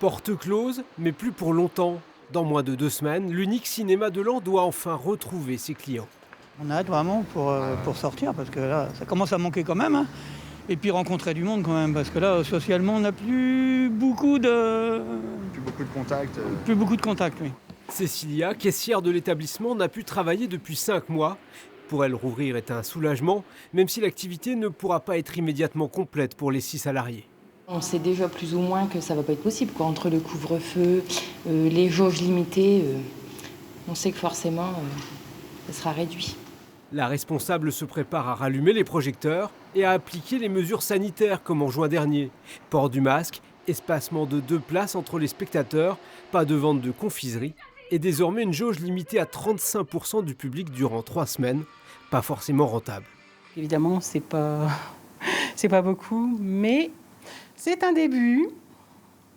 Porte close, mais plus pour longtemps. Dans moins de 2 semaines, l'unique cinéma de Laon doit enfin retrouver ses clients. On a hâte vraiment pour sortir, parce que là, ça commence à manquer quand même. Hein. Et puis rencontrer du monde quand même, parce que là, socialement, on n'a plus beaucoup de... Plus beaucoup de contacts. Plus beaucoup de contacts, oui. Cécilia, caissière de l'établissement, n'a pu travailler depuis 5 mois. Pour elle, rouvrir est un soulagement, même si l'activité ne pourra pas être immédiatement complète pour les 6 salariés. On sait déjà plus ou moins que ça ne va pas être possible, quoi. Entre le couvre-feu, les jauges limitées, on sait que forcément, ça sera réduit. La responsable se prépare à rallumer les projecteurs et à appliquer les mesures sanitaires comme en juin dernier. Port du masque, espacement de 2 places entre les spectateurs, pas de vente de confiserie et désormais une jauge limitée à 35% du public durant 3 semaines. Pas forcément rentable. Évidemment, c'est pas beaucoup, mais c'est un début.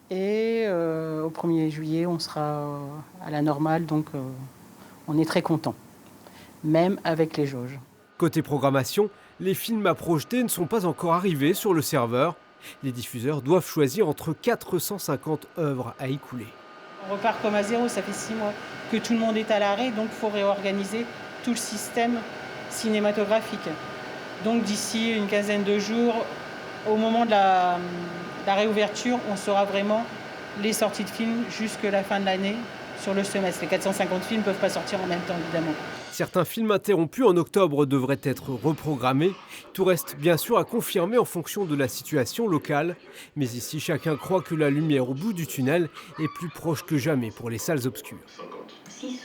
Et au 1er juillet, on sera à la normale, donc on est très content, même avec les jauges. Côté programmation, les films à projeter ne sont pas encore arrivés sur le serveur. Les diffuseurs doivent choisir entre 450 œuvres à écouler. On repart comme à zéro, ça fait 6 mois que tout le monde est à l'arrêt, donc il faut réorganiser tout le système cinématographique. Donc d'ici une quinzaine de jours, au moment de la réouverture, on saura vraiment les sorties de films jusqu'à la fin de l'année sur le semestre. Les 450 films ne peuvent pas sortir en même temps, évidemment. Certains films interrompus en octobre devraient être reprogrammés. Tout reste bien sûr à confirmer en fonction de la situation locale. Mais ici, chacun croit que la lumière au bout du tunnel est plus proche que jamais pour les salles obscures. 6.